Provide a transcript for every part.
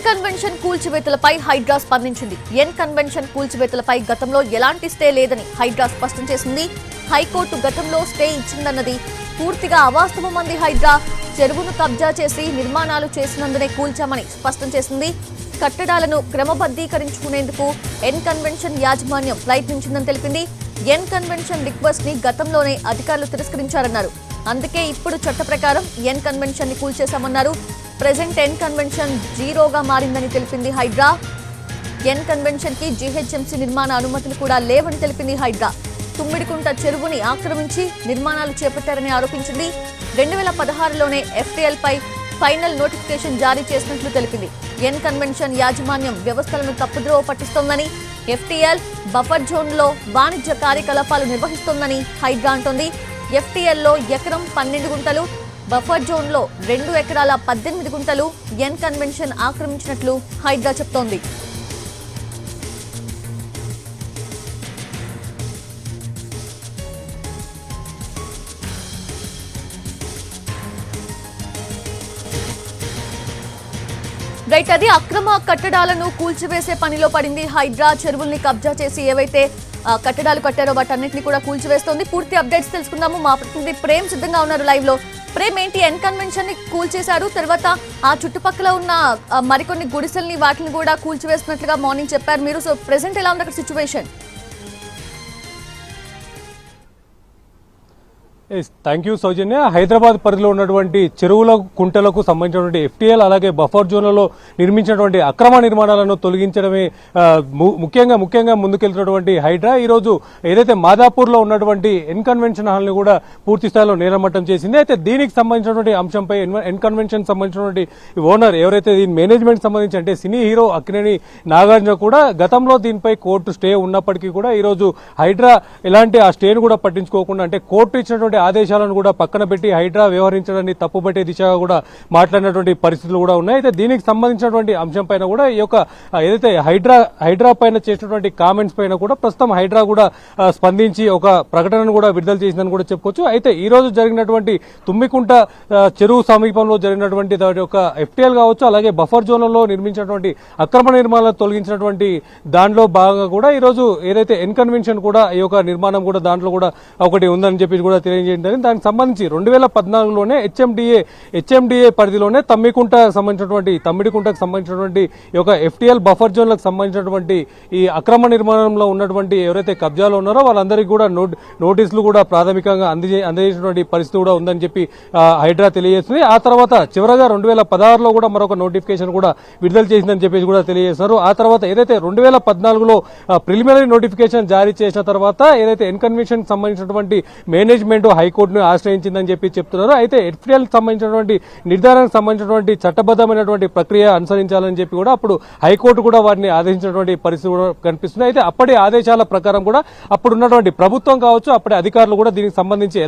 Convention కూల్చివేతలపై Hydraa స్పందించింది. N convention కూల్చివేతలపై గతంలో ఎలాంటి స్టే లేదని హైడ్రా స్పష్టం చేసింది. హైకోర్టు గతంలో స్టే ఇచ్చిందన్నది పూర్తిగా అవాస్తవమంది హైడ్రా. చెరువును కబ్జా చేసి నిర్మాణాలు చేసినందునే కూల్చామని స్పష్టం చేసింది. కట్టడాలను క్రమబద్ధీకరించుకునేందుకు ఎన్ కన్వెన్షన్ యాజమాన్యం ప్రయత్నించిందని తెలిపింది. ఎన్ కన్వెన్షన్ రిక్వెస్ట్ ని గతంలోనే అధికారులు తిరస్కరించారన్నారు. అందుకే ఇప్పుడు చట్ట ప్రకారం ఎన్ కన్వెన్షన్ ని కూల్చేశామన్నారు. ప్రెజెంట్ ఎన్ కన్వెన్షన్ జీరోగా మారిందని తెలిపింది హైడ్రా. ఎన్ కన్వెన్షన్ కి జీహెచ్ఎంసీ నిర్మాణ అనుమతులు కూడా లేవని తెలిపింది హైడ్రా. తుమ్మిడికుంట చెరువుని ఆక్రమించి నిర్మాణాలు చేపట్టారని ఆరోపించింది. 2016లోనే ఎఫ్టీఎల్ పై ఫైనల్ నోటిఫికేషన్ జారీ చేసినట్లు తెలిపింది. ఎన్ కన్వెన్షన్ యాజమాన్యం వ్యవస్థలను తప్పుద్రోవ పట్టిస్తోందని, ఎఫ్టీఎల్ బఫర్ జోన్ లో వాణిజ్య కార్యకలాపాలు నిర్వహిస్తోందని హైడ్రా అంటోంది. ఎఫ్టీఎల్లో ఎకరం 12 గుంటలు, బఫర్ జోన్ లో 2 ఎకరాల 18 గుంటలు ఎన్ కన్వెన్షన్ ఆక్రమించినట్లు హైడ్రా చెప్తోంది. రైట్, అది అక్రమ కట్టడాలను కూల్చివేసే పనిలో పడింది హైడ్రా. చెరువుల్ని కబ్జా చేసి ఏవైతే కట్టడాలు కట్టారో వాటన్నిటిని కూడా కూల్చివేస్తోంది. పూర్తి అప్డేట్స్ తెలుసుకుందాము. మా ప్రతినిధి ప్రేమ్ సిద్ధంగా ఉన్నారు లైవ్ లో. ప్రేమ్, ఏంటి ఎన్ కన్వెన్షన్ ని కూల్చేశారు, తర్వాత ఆ చుట్టుపక్కల ఉన్న మరికొన్ని గుడిసెల్ని వాటిని కూడా కూల్చివేస్తున్నట్లుగా మార్నింగ్ చెప్పారు మీరు. సో ప్రెసెంట్ ఎలా ఉంది అక్కడ సిచ్యువేషన్? థ్యాంక్ యూ సౌజన్య. హైదరాబాద్ పరిధిలో ఉన్నటువంటి చెరువుల కుంటలకు సంబంధించినటువంటి ఎఫ్టీఎల్ అలాగే బఫర్ జోన్లలో నిర్మించినటువంటి అక్రమ నిర్మాణాలను తొలగించడమే ముఖ్యంగా ముందుకెళ్తున్నటువంటి హైడ్రా ఈరోజు ఏదైతే మాదాపూర్లో ఉన్నటువంటి ఎన్ కన్వెన్షన్ హాల్ని కూడా పూర్తి స్థాయిలో నేలమట్టం చేసింది. అయితే దీనికి సంబంధించినటువంటి అంశంపై ఎన్ కన్వెన్షన్ సంబంధించినటువంటి ఓనర్ ఎవరైతే దీని మేనేజ్మెంట్ సంబంధించి అంటే సినీ హీరో అక్కినేని నాగార్జున కూడా గతంలో దీనిపై కోర్టు స్టే ఉన్నప్పటికీ కూడా ఈరోజు హైడ్రా ఎలాంటి ఆ స్టేను కూడా పట్టించుకోకుండా అంటే కోర్టు ఇచ్చినటువంటి ఆదేశాలను కూడా పక్కన పెట్టి హైడ్రా వ్యవహరించడాన్ని తప్పుపట్టే దిశగా కూడా మాట్లాడినటువంటి పరిస్థితులు కూడా ఉన్నాయి. అయితే దీనికి సంబంధించినటువంటి అంశం పైన కూడా ఈ యొక్క ఏదైతే హైడ్రా పైన చేసినటువంటి కామెంట్స్ పైన కూడా ప్రస్తుతం హైడ్రా కూడా స్పందించి ఒక ప్రకటనను కూడా విడుదల చేసిందని కూడా చెప్పుకోవచ్చు. అయితే ఈ రోజు జరిగినటువంటి తుమ్మికుంట చెరువు సమీపంలో జరిగినటువంటి ఒక ఎఫ్టీఎల్ కావచ్చు అలాగే బఫర్ జోన్లలో నిర్మించినటువంటి అక్రమ నిర్మాణాలను తొలగించినటువంటి దానిలో భాగంగా కూడా ఈ రోజు ఏదైతే ఎన్ కన్వెన్షన్ కూడా ఈ యొక్క నిర్మాణం కూడా దాంట్లో కూడా ఒకటి ఉందని చెప్పి కూడా తెలియజేయడం. దానికి సంబంధించి 2014లోనే హెచ్ఎండిఏ పరిధిలోనే తమ్మిడికుంటకు సంబంధించినటువంటి ఈ యొక్క ఎఫ్టీఎల్ బఫర్ జోన్లకు సంబంధించినటువంటి ఈ అక్రమ నిర్మాణంలో ఉన్నటువంటి ఎవరైతే కబ్జాలో ఉన్నారో వాళ్ళందరికీ కూడా నోటీసులు కూడా ప్రాథమికంగా అందజేసినటువంటి పరిస్థితి కూడా ఉందని చెప్పి హైడ్రా తెలియజేస్తుంది. ఆ తర్వాత చివరగా 2016లో కూడా మరొక నోటిఫికేషన్ కూడా విడుదల చేసిందని చెప్పేసి కూడా తెలియజేస్తున్నారు. ఆ తర్వాత ఏదైతే 2014లో ప్రిలిమినరీ నోటిఫికేషన్ జారీ చేసిన తర్వాత ఏదైతే ఎన్ కన్వెన్షన్ సంబంధించినటువంటి మేనేజ్మెంట్ హైకోర్టును ఆశ్రయించిందని చెప్పి చెప్తున్నారు. అయితే ఎఫ్టీఎల్ సంబంధించినటువంటి నిర్ధారణకు సంబంధించినటువంటి చట్టబద్దమైనటువంటి ప్రక్రియ అనుసరించాలని చెప్పి కూడా అప్పుడు హైకోర్టు కూడా వారిని ఆదేశించినటువంటి పరిస్థితి కూడా కనిపిస్తుంది. అయితే అప్పటి ఆదేశాల ప్రకారం కూడా అప్పుడు ఉన్నటువంటి ప్రభుత్వం కావచ్చు అప్పటి అధికారులు కూడా దీనికి సంబంధించి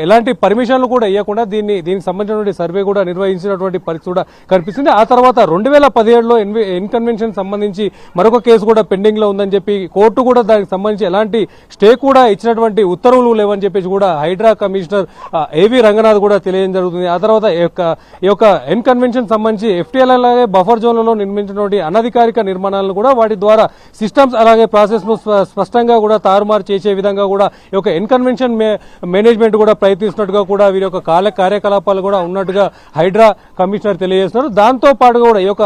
ఎలాంటి పర్మిషన్లు కూడా ఇవ్వకుండా దీనికి సంబంధించినటువంటి సర్వే కూడా నిర్వహించినటువంటి పరిస్థితి కూడా కనిపిస్తుంది. ఆ తర్వాత 2017లో ఎన్ కన్వెన్షన్ సంబంధించి మరొక కేసు కూడా పెండింగ్ లో ఉందని చెప్పి కోర్టు కూడా దానికి సంబంధించి ఎలాంటి స్టే కూడా ఇచ్చినటువంటి ఉత్తర్వులు లేవని చెప్పేసి కూడా హైడ్రా కమిషనర్ ఏవి రంగనాథ్ కూడా తెలియజేయడం జరుగుతుంది. ఆ తర్వాత ఈ యొక్క ఎన్ కన్వెన్షన్ సంబంధించి ఎఫ్టీఎల్ అలాగే బఫర్ జోన్లలో నిర్మించినటువంటి అనధికారిక నిర్మాణాలను కూడా వాటి ద్వారా సిస్టమ్స్ అలాగే ప్రాసెస్ ను స్పష్టంగా కూడా తారుమారు చేసే విధంగా కూడా ఈ యొక్క ఎన్ కన్వెన్షన్ మేనేజ్మెంట్ కూడా ప్రయత్నిస్తున్నట్టుగా కూడా వీరి యొక్క కార్యకలాపాలు కూడా ఉన్నట్టుగా హైడ్రా కమిషనర్ తెలియజేస్తున్నారు. దాంతో పాటుగా కూడా ఈ యొక్క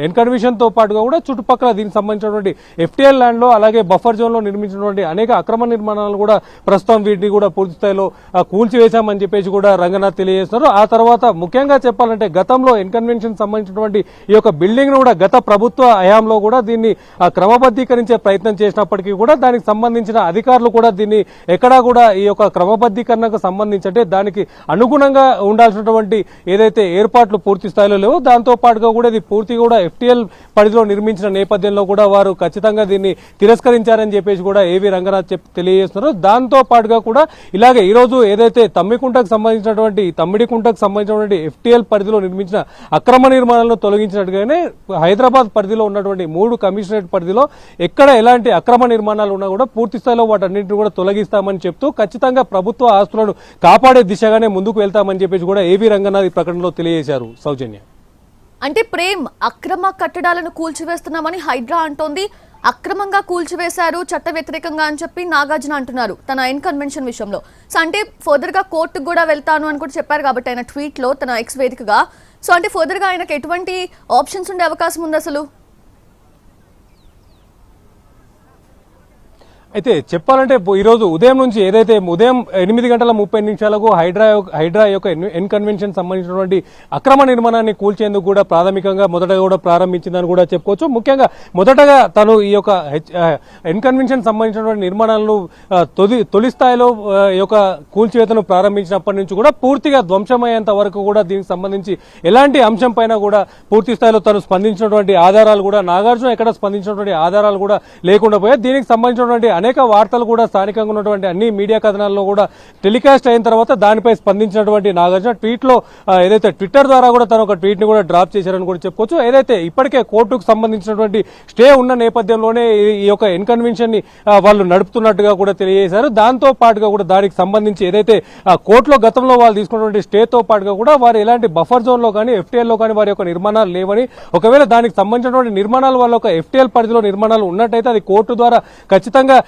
ఎన్ కన్వెన్షన్ తో పాటుగా కూడా చుట్టుపక్కల దీనికి సంబంధించినటువంటి ఎఫ్టీఎల్ ల్యాండ్ లో అలాగే బఫర్ జోన్ లో నిర్మించినటువంటి అనేక అక్రమ నిర్మాణాలను కూడా ప్రస్తుతం వీటిని కూడా పూర్తి స్థాయిలో కూల్చివేశామని చెప్పేసి కూడా రంగనాథ్ తెలియజేస్తున్నారు. ఆ తర్వాత ముఖ్యంగా చెప్పాలంటే గతంలో ఎన్ కన్వెన్షన్ సంబంధించినటువంటి ఈ యొక్క బిల్డింగ్ ను కూడా గత ప్రభుత్వ హయాంలో కూడా దీన్ని క్రమబద్ధీకరించే ప్రయత్నం చేసినప్పటికీ కూడా దానికి సంబంధించిన అధికారులు కూడా దీన్ని ఎక్కడా కూడా ఈ యొక్క క్రమబద్ధీకరణకు సంబంధించి అంటే దానికి అనుగుణంగా ఉండాల్సినటువంటి ఏదైతే ఏర్పాట్లు పూర్తి స్థాయిలో లేవో దాంతో పాటుగా కూడా ఇది పూర్తి కూడా ఎఫ్టీఎల్ పరిధిలో నిర్మించిన నేపథ్యంలో కూడా వారు ఖచ్చితంగా దీన్ని తిరస్కరించారని చెప్పేసి కూడా ఏవి రంగనాథ్ తెలియజేస్తున్నారు. దాంతో పాటుగా కూడా ఇలాగే ఈ రోజు ఏదైతే తమ్మిడికుంటకు సంబంధించినటువంటి ఎఫ్టీఎల్ పరిధిలో నిర్మించిన అక్రమ నిర్మాణాలను తొలగించినట్టుగానే హైదరాబాద్ పరిధిలో ఉన్నటువంటి 3 కమిషనరేట్ పరిధిలో ఎక్కడ ఎలాంటి అక్రమ నిర్మాణాలు ఉన్నా కూడా పూర్తి స్థాయిలో వాటన్నింటిని కూడా తొలగిస్తామని చెప్తూ ఖచ్చితంగా ప్రభుత్వ ఆస్తులను కాపాడే దిశగానే ముందుకు వెళ్తామని చెప్పేసి కూడా ఏవి రంగనాథ్ ప్రకటనలో తెలియజేశారు. సౌజన్య. అంటే ప్రేమ్ అక్రమ కట్టడాలను కూల్చివేస్తున్నామని హైడ్రా అంటోంది. అక్రమంగా కూల్చివేశారు చట్ట వ్యతిరేకంగా అని చెప్పి నాగార్జున అంటున్నారు తన ఎన్ కన్వెన్షన్ విషయంలో. సో అంటే ఫర్దర్ గా కోర్టుకు కూడా వెళ్తాను అని కూడా చెప్పారు కాబట్టి ఆయన ట్వీట్ లో తన ఎక్స్ వేదికగా. సో అంటే ఫర్దర్ గా ఆయనకు ఎటువంటి ఆప్షన్స్ ఉండే అవకాశం ఉంది అసలు? అయితే చెప్పాలంటే ఈరోజు ఉదయం నుంచి ఏదైతే ఉదయం 8:30 హైడ్రా యొక్క ఎన్ కన్వెన్షన్ సంబంధించినటువంటి అక్రమ నిర్మాణాన్ని కూల్చేందుకు కూడా ప్రాథమికంగా మొదటగా కూడా ప్రారంభించిందని కూడా చెప్పుకోవచ్చు. ముఖ్యంగా మొదటగా తను ఈ యొక్క ఎన్ కన్వెన్షన్ సంబంధించినటువంటి నిర్మాణాలను తొలి స్థాయిలో ఈ యొక్క కూల్చివేతను ప్రారంభించినప్పటి నుంచి కూడా పూర్తిగా ధ్వంసమయ్యేంత వరకు కూడా దీనికి సంబంధించి ఎలాంటి అంశం పైన కూడా పూర్తి స్థాయిలో తను స్పందించినటువంటి ఆధారాలు కూడా నాగార్జున ఎక్కడ స్పందించినటువంటి ఆధారాలు కూడా లేకుండా పోయాయి. దీనికి సంబంధించినటువంటి అనేక వార్తలు కూడా స్థానికంగా ఉన్నటువంటి అన్ని మీడియా కథనాల్లో కూడా టెలికాస్ట్ అయిన తర్వాత దానిపై స్పందించినటువంటి నాగార్జున ట్వీట్ లో ఏదైతే ట్విట్టర్ ద్వారా కూడా తను ఒక ట్వీట్ ని కూడా డ్రాప్ చేశారని కూడా చెప్పుకోవచ్చు. ఏదైతే ఇప్పటికే కోర్టుకు సంబంధించినటువంటి స్టే ఉన్న నేపథ్యంలోనే ఈ యొక్క ఎన్కన్వెన్షన్ ని వాళ్ళు నడుపుతున్నట్టుగా కూడా తెలియజేశారు. దాంతో పాటుగా కూడా దానికి సంబంధించి ఏదైతే కోర్టులో గతంలో వాళ్ళు తీసుకున్నటువంటి స్టేతో పాటుగా కూడా వారు ఎలాంటి బఫర్ జోన్ లో కానీ ఎఫ్టీఎల్ లో కానీ వారి యొక్క నిర్మాణాలు లేవని, ఒకవేళ దానికి సంబంధించినటువంటి నిర్మాణాలు వాళ్ళ యొక్క ఎఫ్టీఎల్ పరిధిలో నిర్మాణాలు ఉన్నట్టయితే అది కోర్టు ద్వారా ఖచ్చితంగా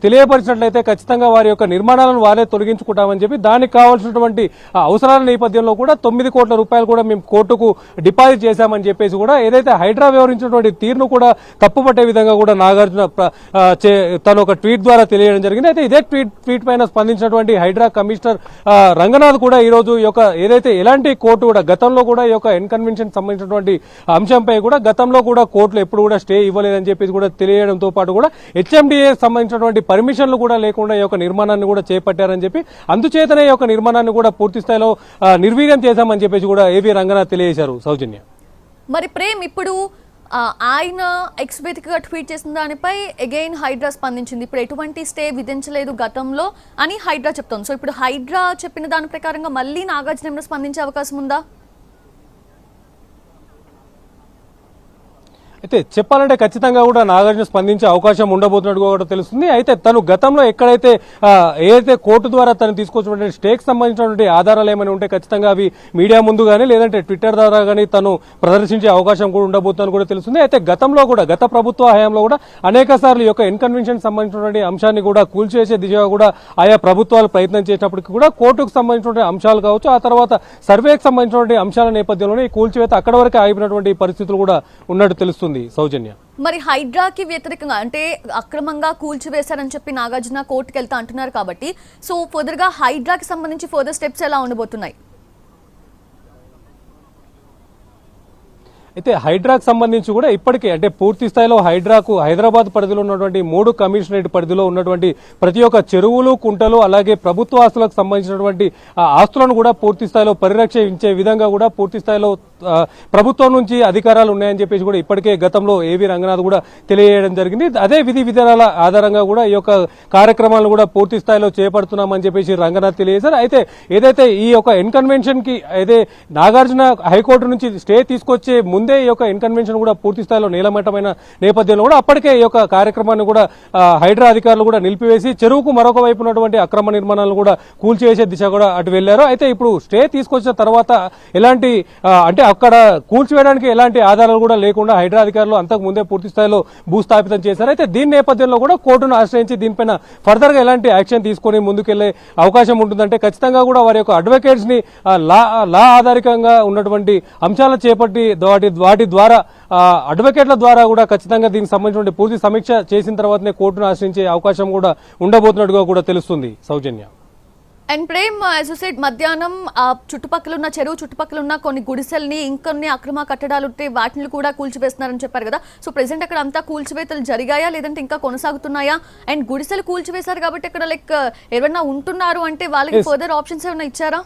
తెలియపరిచినట్లయితే ఖచ్చితంగా వారి యొక్క నిర్మాణాలను వారే తొలగించుకుంటామని చెప్పి దానికి కావాల్సినటువంటి అవసరాల నేపథ్యంలో కూడా 9 కోట్ల రూపాయలు కూడా మేము కోర్టుకు డిపాజిట్ చేశామని చెప్పేసి కూడా ఏదైతే హైడ్రా వ్యవహరించినటువంటి తీరును కూడా తప్పుపట్టే విధంగా కూడా నాగార్జున తను ఒక ట్వీట్ ద్వారా తెలియడం జరిగింది. అయితే ఇదే ట్వీట్ పైన స్పందించినటువంటి హైడ్రా కమిషనర్ రంగనాథ్ కూడా ఈ రోజు ఈ యొక్క ఏదైతే ఎలాంటి కోర్టు కూడా గతంలో కూడా ఈ యొక్క ఎన్కన్వెన్షన్ సంబంధించినటువంటి అంశంపై కూడా గతంలో కూడా కోర్టులు ఎప్పుడు కూడా స్టే ఇవ్వలేదని చెప్పేసి కూడా తెలియడంతో పాటు కూడా హెచ్ఎండిఏ సంబంధించినటువంటి పర్మిషన్లు కూడా లేకుండా ఈ యొక్క నిర్మాణాన్ని కూడా చేపట్టారని చెప్పి అందుచేతనే ఈ యొక్క నిర్మాణాన్ని కూడా పూర్తి స్థాయిలో నిర్వీర్యం చేశామని చెప్పేసి కూడా ఏవి రంగనాథ్ తెలియజేశారు. సౌజన్య, మరి ప్రేమ్ ఇప్పుడు ఆయన ఎక్స్ వేదికగా ట్వీట్ చేసిన దానిపై అగైన్ హైడ్రా స్పందించింది. ఇప్పుడు ఎటువంటి స్టే విధించలేదు గతంలో అని హైడ్రా చెప్తోంది. సో ఇప్పుడు హైడ్రా చెప్పిన దాని ప్రకారంగా మళ్ళీ నాగార్జున ఏమైనా స్పందించే అవకాశం ఉందా? అయితే చెప్పాలంటే ఖచ్చితంగా కూడా నాగార్జున స్పందించే అవకాశం ఉండబోతున్నట్టుగా కూడా తెలుస్తుంది. అయితే తను గతంలో ఎక్కడైతే ఏదైతే కోర్టు ద్వారా తను తీసుకొచ్చినటువంటి స్టేక్ సంబంధించినటువంటి ఆధారాలు ఏమైనా ఉంటే ఖచ్చితంగా అవి మీడియా ముందు కానీ లేదంటే ట్విట్టర్ ద్వారా కానీ తను ప్రదర్శించే అవకాశం కూడా ఉండబోతుందని కూడా తెలుస్తుంది. అయితే గతంలో కూడా గత ప్రభుత్వ హయాంలో కూడా అనేక సార్లు ఈ యొక్క ఎన్కన్వెన్షన్ సంబంధించినటువంటి అంశాన్ని కూడా కూల్చేసే దిశగా కూడా ఆయా ప్రభుత్వాలు ప్రయత్నం చేసినప్పటికీ కూడా కోర్టుకు సంబంధించినటువంటి అంశాలు కావచ్చు, ఆ తర్వాత సర్వేకి సంబంధించినటువంటి అంశాల నేపథ్యంలోనే ఈ కూల్చివేత అక్కడ వరకు ఆగిపోయినటువంటి పరిస్థితులు కూడా ఉన్నట్టు తెలుస్తుంది. సౌజన్య, మరి హైడ్రాకి వ్యతిరేకంగా అంటే అక్రమంగా కూల్చివేశారని చెప్పి నాగార్జున కోర్టుకు వెళ్తా అంటున్నారు కాబట్టి సో ఫర్దర్ గా హైడ్రాకి సంబంధించి ఫర్దర్ స్టెప్స్ ఎలా ఉండబోతున్నాయి? అయితే హైడ్రాకు సంబంధించి కూడా ఇప్పటికే అంటే పూర్తి స్థాయిలో హైడ్రాకు హైదరాబాద్ పరిధిలో ఉన్నటువంటి 3 కమిషనరేట్ పరిధిలో ఉన్నటువంటి ప్రతి ఒక్క చెరువులు, కుంటలు అలాగే ప్రభుత్వ ఆస్తులకు సంబంధించినటువంటి ఆస్తులను కూడా పూర్తి స్థాయిలో పరిరక్షించే విధంగా కూడా పూర్తి స్థాయిలో ప్రభుత్వం నుంచి అధికారాలు ఉన్నాయని చెప్పేసి కూడా ఇప్పటికే గతంలో ఏవి రంగనాథ్ కూడా తెలియజేయడం జరిగింది. అదే విధి విధానాల ఆధారంగా కూడా ఈ యొక్క కార్యక్రమాలను కూడా పూర్తి స్థాయిలో చేపడుతున్నామని చెప్పేసి రంగనాథ్ తెలియజేశారు. అయితే ఏదైతే ఈ యొక్క ఎన్కన్వెన్షన్ కి అయితే నాగార్జున హైకోర్టు నుంచి స్టే తీసుకొచ్చే ముందే ఈ యొక్క ఎన్కన్వెన్షన్ కూడా పూర్తి స్థాయిలో నీలమట్టమైన నేపథ్యంలో కూడా అప్పటికే ఈ యొక్క కార్యక్రమాన్ని కూడా హైడ్రా అధికారులు కూడా నిలిపివేసి చెరువుకు మరొక వైపు ఉన్నటువంటి అక్రమ నిర్మాణాలను కూడా కూల్చివేసే దిశ కూడా అటు వెళ్లారు. అయితే ఇప్పుడు స్టే తీసుకొచ్చిన తర్వాత ఎలాంటి అంటే అక్కడ కూల్చివేయడానికి ఎలాంటి ఆధారాలు కూడా లేకుండా హైడ్రా అధికారులు అంతకు ముందే పూర్తి స్థాయిలో భూస్థాపితం చేశారు. అయితే దీని నేపథ్యంలో కూడా కోర్టును ఆశ్రయించి దీనిపైన ఫర్దర్ గా ఎలాంటి యాక్షన్ తీసుకుని ముందుకెళ్లే అవకాశం ఉంటుందంటే ఖచ్చితంగా కూడా వారి యొక్క అడ్వకేట్స్ ని లా ఆధారికంగా ఉన్నటువంటి అంశాలను చేపట్టి వాటి ద్వారా అడ్వకేట్ల ద్వారా కూడా ఖచ్చితంగా దీనికి సంబంధించిన పూర్తి సమీక్ష చేసిన తర్వాతనే కోర్టును ఆశ్రయించే అవకాశం కూడా ఉండబోతున్నట్టుగా కూడా తెలుస్తుంది. సౌజన్య, అండ్ ప్రేమ్ అసోసియేట్ మధ్యాహ్నం చుట్టుపక్కల ఉన్న చెరువు చుట్టుపక్కల ఉన్న కొన్ని గుడిసెల్ని ఇంకొన్ని అక్రమ కట్టడాలు ఉంటే వాటిని కూడా కూల్చివేస్తున్నారని చెప్పారు కదా. సో ప్రెసెంట్ అక్కడ అంతా కూల్చివేతలు జరిగాయా లేదంటే ఇంకా కొనసాగుతున్నాయా? అండ్ గుడిసెలు కూల్చివేశారు కాబట్టి అక్కడ లైక్ ఎవరైనా ఉంటున్నారు అంటే వాళ్ళకి ఫర్దర్ ఆప్షన్స్ ఏమైనా ఇచ్చారా?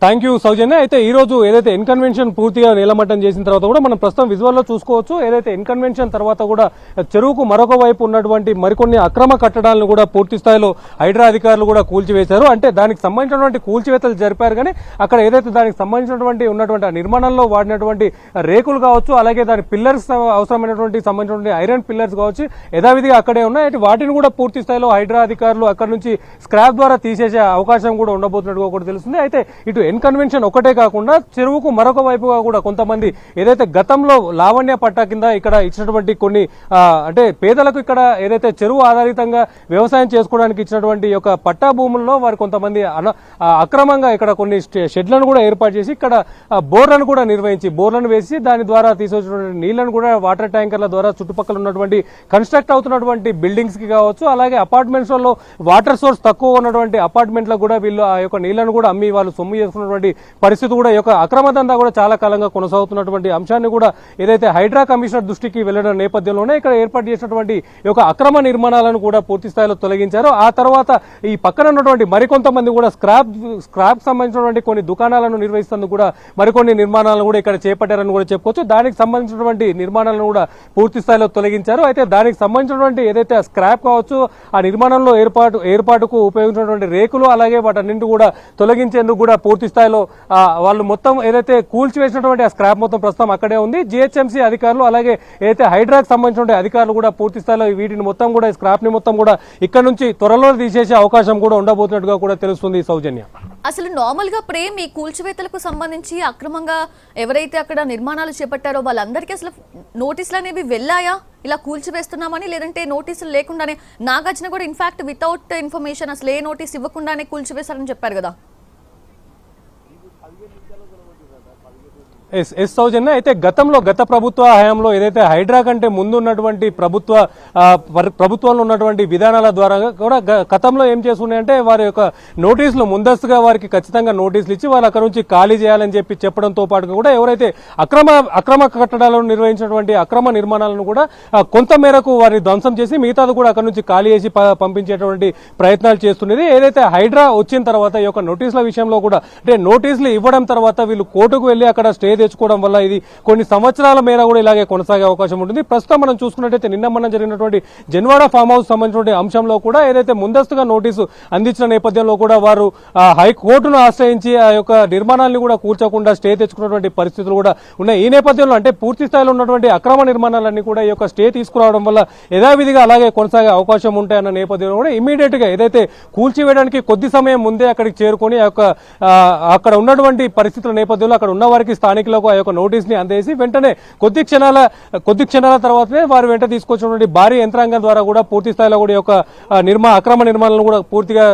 థ్యాంక్ యూ సౌజన్య. అయితే ఈ రోజు ఏదైతే ఎన్కన్వెన్షన్ పూర్తిగా నీలమట్టం చేసిన తర్వాత కూడా మనం ప్రస్తుతం విజువల్లో చూసుకోవచ్చు. ఏదైతే ఎన్కన్వెన్షన్ తర్వాత కూడా చెరువుకు మరొక వైపు ఉన్నటువంటి మరికొన్ని అక్రమ కట్టడాలను కూడా పూర్తి స్థాయిలో హైడ్రా అధికారులు కూడా కూల్చివేశారు. అంటే దానికి సంబంధించినటువంటి కూల్చివేతలు జరిపారు కానీ అక్కడ ఏదైతే దానికి సంబంధించినటువంటి ఉన్నటువంటి నిర్మాణంలో వాడినటువంటి రేకులు కావచ్చు, అలాగే దాని పిల్లర్స్ అవసరమైనటువంటి సంబంధించినటువంటి ఐరన్ పిల్లర్స్ కావచ్చు యథావిధిగా అక్కడే ఉన్నాయి. వాటిని కూడా పూర్తి స్థాయిలో హైడ్రా అధికారులు అక్కడ నుంచి స్క్రాప్ ద్వారా తీసేసే అవకాశం కూడా ఉండబోతున్నట్టుగా కూడా తెలుస్తుంది. అయితే ఇటు ఎన్ కన్వెన్షన్ ఒకటే కాకుండా చెరువుకు మరొక వైపుగా కూడా కొంతమంది ఏదైతే గతంలో లావణ్య పట్టా కింద ఇక్కడ ఇచ్చినటువంటి కొన్ని అంటే పేదలకు ఇక్కడ ఏదైతే చెరువు ఆధారితంగా వ్యవసాయం చేసుకోవడానికి ఇచ్చినటువంటి యొక్క పట్టా భూముల్లో వారు కొంతమంది అక్రమంగా ఇక్కడ కొన్ని షెడ్లను కూడా ఏర్పాటు చేసి ఇక్కడ బోర్లను కూడా నిర్వహించి బోర్లను వేసి దాని ద్వారా తీసుకొచ్చినటువంటి నీళ్లను కూడా వాటర్ ట్యాంకర్ల ద్వారా చుట్టుపక్కల ఉన్నటువంటి కన్స్ట్రక్ట్ అవుతున్నటువంటి బిల్డింగ్స్ కి కావచ్చు, అలాగే అపార్ట్మెంట్స్ లో వాటర్ సోర్స్ తక్కువ ఉన్నటువంటి అపార్ట్మెంట్లకు కూడా వీళ్ళు ఆ యొక్క నీళ్లను కూడా అమ్మి వాళ్ళు సొమ్ము చేసుకున్నటువంటి పరిస్థితి కూడా ఈ యొక్క అక్రమ దందా కూడా చాలా కాలంగా కొనసాగుతున్నటువంటి అంశాన్ని కూడా ఏదైతే హైడ్రా కమిషనర్ దృష్టికి వెళ్లడం నేపథ్యంలోనే ఇక్కడ ఏర్పాటు చేసినటువంటి ఈ యొక్క అక్రమ నిర్మాణాలను కూడా పూర్తి స్థాయిలో తొలగించారు. ఆ తర్వాత ఈ పక్కన ఉన్నటువంటి మరికొంతమంది కూడా స్క్రాప్ సంబంధించినటువంటి కొన్ని దుకాణాలను నిర్వహిస్తేందుకు కూడా మరికొన్ని నిర్మాణాలను కూడా ఇక్కడ చేపట్టారని కూడా చెప్పుకోవచ్చు. దానికి సంబంధించినటువంటి నిర్మాణాలను కూడా పూర్తి స్థాయిలో తొలగించారు. అయితే దానికి సంబంధించినటువంటి ఏదైతే స్క్రాప్ కావచ్చు ఆ నిర్మాణంలో ఏర్పాటుకు ఉపయోగించినటువంటి రేకులు అలాగే వాటన్నింటి కూడా తొలగించేందుకు కూడా పూర్తి స్థాయిలో వాళ్ళు మొత్తం ఏదైతే కూల్చివేసినటువంటి ఆ స్క్రాప్ మొత్తం ప్రస్తుతం అక్కడే ఉంది. జిహెచ్ఎంసీ అధికారులు అలాగే ఏదైతే హైడ్రాకి సంబంధించిన అధికారులు కూడా పూర్తి స్థాయిలో వీటిని మొత్తం కూడా స్క్రాప్ ని మొత్తం కూడా ఇక్కడ నుంచి త్వరలో తీసేసే అవకాశం కూడా ఉండబోతున్నట్టుగా కూడా తెలుస్తుంది. సౌజన్య, అసలు నార్మల్ గా ప్రేమ్ ఈ కూల్చివేతలకు సంబంధించి అక్రమంగా ఎవరైతే అక్కడ నిర్మాణాలు చేపట్టారో వాళ్ళందరికీ అసలు నోటీసులు అనేవి వెళ్ళాయా ఇలా కూల్చివేస్తున్నామని, లేదంటే నోటీసులు లేకుండానే నాగార్జున కూడా ఇన్ఫాక్ట్ వితౌట్ ఇన్ఫర్మేషన్ అసలు ఏ నోటీస్ ఇవ్వకుండానే కూల్చివేశారని చెప్పారు కదా? ఎస్ సౌజన్య, అయితే గత ప్రభుత్వ హయాంలో ఏదైతే హైడ్రా కంటే ముందు ఉన్నటువంటి ప్రభుత్వంలో ఉన్నటువంటి విధానాల ద్వారా కూడా గతంలో ఏం చేస్తున్నాయంటే వారి యొక్క నోటీసులు ముందస్తుగా వారికి ఖచ్చితంగా నోటీసులు ఇచ్చి వాళ్ళు అక్కడ నుంచి ఖాళీ చేయాలని చెప్పడంతో పాటుగా కూడా ఎవరైతే అక్రమ కట్టడాలను నిర్వహించినటువంటి అక్రమ నిర్మాణాలను కూడా కొంత మేరకు వారిని ధ్వంసం చేసి మిగతాది కూడా అక్కడ నుంచి ఖాళీ చేసి పంపించేటువంటి ప్రయత్నాలు చేస్తున్నది. ఏదైతే హైడ్రా వచ్చిన తర్వాత ఈ యొక్క నోటీసుల విషయంలో కూడా అంటే నోటీసులు ఇవ్వడం తర్వాత వీళ్ళు కోర్టుకు వెళ్లి అక్కడ స్టే తెచ్చుకోవడం వల్ల ఇది కొన్ని సంవత్సరాల మేర కూడా ఇలాగే కొనసాగే అవకాశం ఉంటుంది. ప్రస్తుతం మనం చూసుకున్నట్టయితే నిన్న మనం జరిగినటువంటి జన్వాడ ఫామ్ హౌస్ సంబంధించిన అంశంలో కూడా ఏదైతే ముందస్తుగా నోటీసు అందించిన నేపథ్యంలో కూడా వారు హైకోర్టును ఆశ్రయించి ఆ యొక్క నిర్మాణాలను కూడా కూర్చోకుండా స్టే తెచ్చుకున్నటువంటి పరిస్థితులు కూడా ఉన్నాయి. ఈ నేపథ్యంలో అంటే పూర్తి స్థాయిలో ఉన్నటువంటి అక్రమ నిర్మాణాలన్నీ కూడా ఈ యొక్క స్టే తీసుకురావడం వల్ల యథావిధిగా అలాగే కొనసాగే అవకాశం ఉంటాయన్న నేపథ్యంలో కూడా ఇమీడియట్ గా ఏదైతే కూల్చివేయడానికి కొద్ది సమయం ముందే అక్కడికి చేరుకొని ఆ యొక్క అక్కడ ఉన్నటువంటి పరిస్థితుల నేపథ్యంలో అక్కడ ఉన్న వారికి స్థానికులకు ఆ యొక్క నోటీస్ ని అందేసి వెంటనే కొద్ది క్షణాల తర్వాతనే వారు వెంట తీసుకొచ్చినటువంటి భారీ యంత్రాంగం ద్వారా కూడా పూర్తి స్థాయిలో కూడా యొక్క అక్రమ నిర్మాణాలను కూడా పూర్తిగా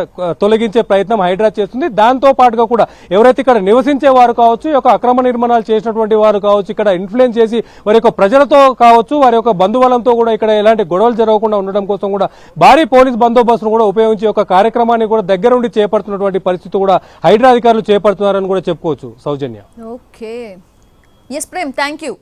తొలగించే ప్రయత్నం హైడ్రా చేస్తుంది. దాంతో పాటుగా కూడా ఎవరైతే ఇక్కడ నివసించే వారు కావచ్చు, ఈ యొక్క అక్రమ నిర్మాణాలు చేసినటువంటి వారు కావచ్చు, ఇక్కడ ఇన్ఫ్లుయెన్స్ చేసి వారి యొక్క ప్రజలతో కావచ్చు, వారి యొక్క బంధువులంతో కూడా ఇక్కడ ఎలాంటి గొడవలు జరగకుండా ఉండడం కోసం కూడా భారీ పోలీస్ బందోబస్తును కూడా ఉపయోగించి ఒక కార్యక్రమాన్ని కూడా దగ్గరుండి చేపడుతున్నటువంటి పరిస్థితి కూడా హైడ్రా అధికారులు చేపడుతున్నారని కూడా చెప్పుకోవచ్చు. Soujanya, okay, yes Prem, thank you.